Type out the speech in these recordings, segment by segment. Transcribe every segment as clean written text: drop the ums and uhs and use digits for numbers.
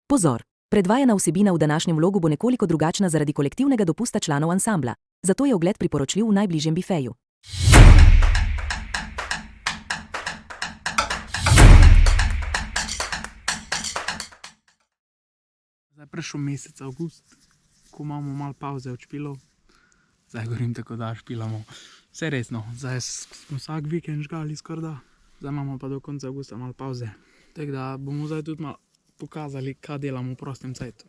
Pozor! Predvajana vsebina v današnjem vlogu bo nekoliko drugačna zaradi kolektivnega dopusta članov ansambla, zato je ogled priporočljiv v najbližjem bifeju. Zdaj prišel mesec avgust, ko imamo malo pauze od špilov. Zdaj govorim tako, da špilamo. Vse resno, zdaj smo vsak vikend žgali skorda. Zdaj imamo pa do konca avgusta malo pauze. Tako da bomo zdaj tudi malo pokazali, kaj delamo v prostem cajtu.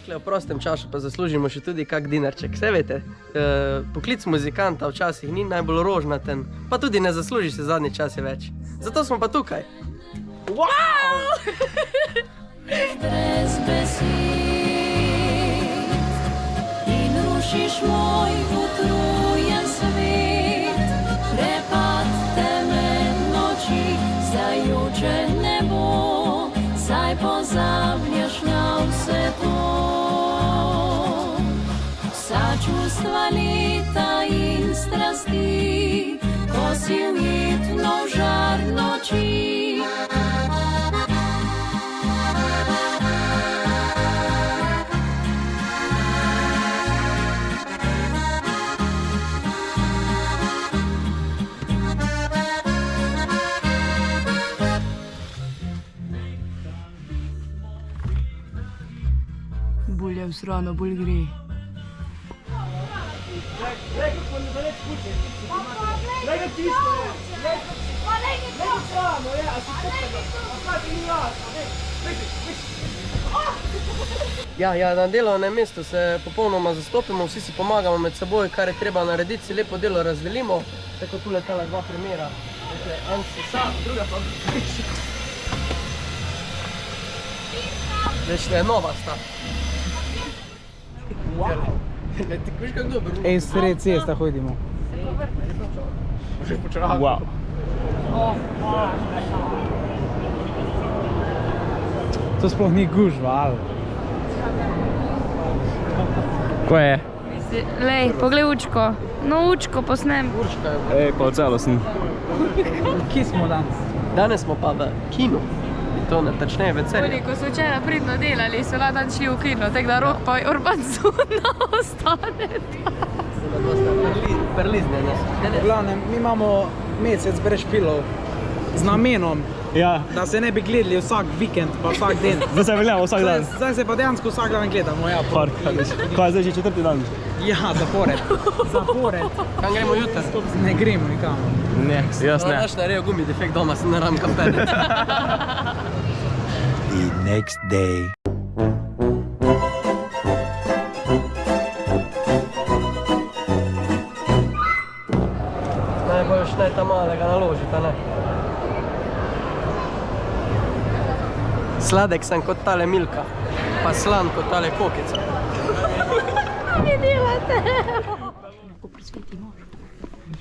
V prostem času pa zaslužimo še tudi kak dinarček. Vse veste, poklic muzikanta včasih ni najbolj rožnaten, pa tudi ne zasluži se zadnji čase več. Zato smo pa tukaj. Wow! Brez besed in rušiš moj utrujen svet. Prepad temen noči, zajoče nebo, saj pozabljaš na vse to. Vsa čustva leta in strasti, ko si ujetno v žar noči. Bolj je vzrano, bolj gre. Ja, na delovnem mestu se popolnoma zastopimo, vsi si pomagamo med seboj, kar je treba narediti, si lepo delo razdelimo. Tako tule tale dva primera. En sesa, druga pa piši. Veš, ne, nova sta. Ej, sred cesta hodimo. Wow. To sploh ni gužva, ali? Ko je? Lej, poglej Učko. No, Učko posnem. Ej, pa celostni. Kje smo danes? Danes smo pa v kinu. To natančneje v Celju. Oni, ko so včeraj pridno delali, so dan šli v kino, tako da Rok pa Urban Zuna ostane. Perlizne, ne? V glavnem, mi imamo mesec brez špilov z namenom, Ja, da se ne bi gledali vsak vikend pa vsak den. zdaj se veljamo vsak dan. Zdaj se pa dejansko vsak dan gledamo, ja. Park, kaj je zdaj že četrti dan? Ja, zapored. Zapored. Kam gremo jutri? Ne gremo nikamor. Ne, jaz ne. Naš naredil gumi defekt doma, se ne ram kam pedet. The next day. Najboljš naj ta malega naložita, ne? Sladek sem kot tale Milka, pa slan kot tale Kokica. Kaj delate?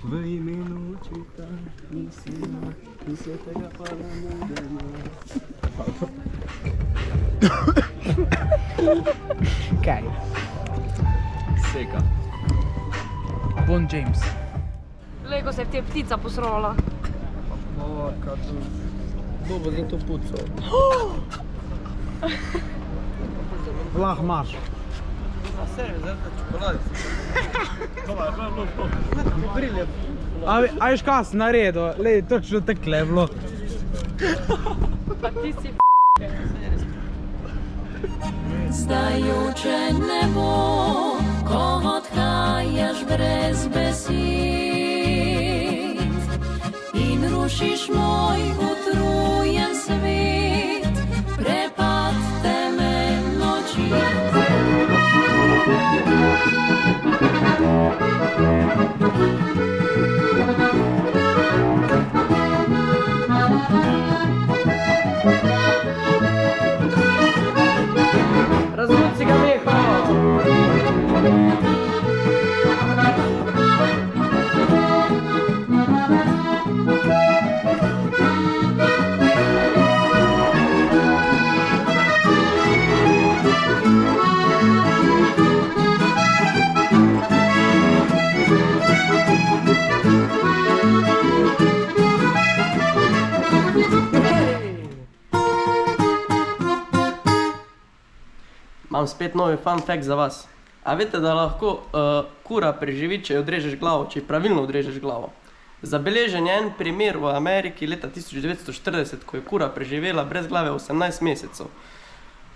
V imenu očeta in sina in svetega Kaj? Seka. Bon James. Lej, ko se je ti ptica posrola. Kdo bo to puco? Vlah imaš. Na servis, zdaj ta čokoladica. Brilje. A veš kaj si naredil? Lej, točno takle je bilo. Pa ti si Zdajoče nebo, ko odhajaš brez besed in rušiš moj utrujen svet, prepad teme noči. Razluci ga, Meho! Imam spet novi fun fact za vas. A veste, da lahko kura preživi, če jo odrežeš glavo, če ji pravilno odrežeš glavo? Zabeležen je en primer v Ameriki leta 1940, ko je kura preživela brez glave 18 mesecev.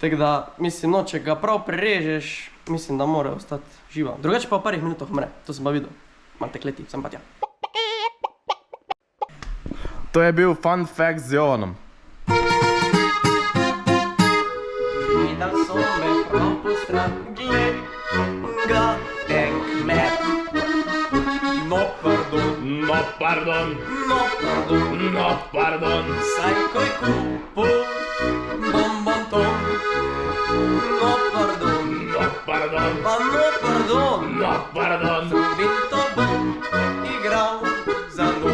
Tako da, mislim, no, če ga prav prerežeš, mislim, da mora ostati živa. Drugače pa v parih minutah umre, to sem pa videl. Malo tekleti, sem pa tja. To je bil fun fact z Jovanom. Videl so me prav po stran, gled ga en kmet. No, pardon, No, pardon, no, pardon, no, pardon. saj ko je kupil bonbonton. No, pardon, No, pardon, pa no, pardon, no, pardon. Vinto bom igral za njo.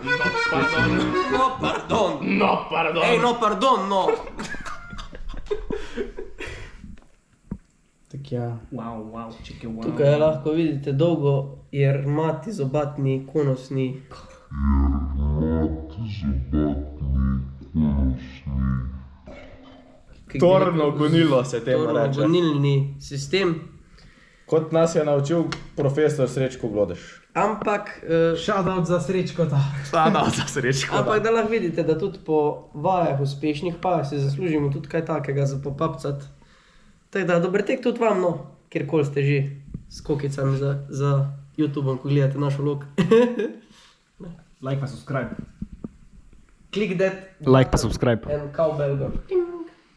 No, pardon, No, pardon, no, pardon. ej, no, pardon, no. Tak ja. Wow, čekaj, wow. Tukaj lahko vidite dolgo jermati zobatni konusni. Torno gonilo se temu reče. Torno-gonilni sistem. Kot nas je naučil profesor Srečko Glodež. Ampak, Shoutout za Srečko ta. Sada za Srečko. ampak da lahko vidite, da tudi po vajah, uspešnih vajah si zaslužimo tudi kaj takega za popapcati. Tako da dober tek tudi vam, no, kjerkoli ste že s kokicami za YouTubeom, ko gledate naš vlog. Like pa subscribe. Click that Like pa subscribe. and cowbell go.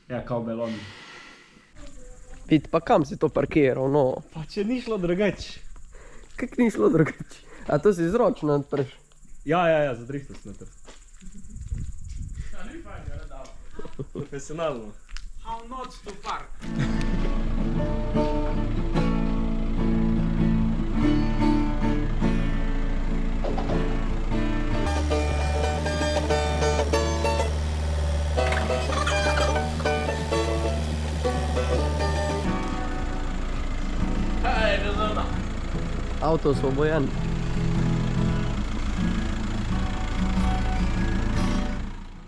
Ja, kao belon. Vid, pa kam si to parkiral, no? Pa če ni šlo drugače. Kak ni šlo drugače? A to si izročno odpreš? Ja, zadrihtal sem na to. Profesionalno. How not to park. Avto osvobojen.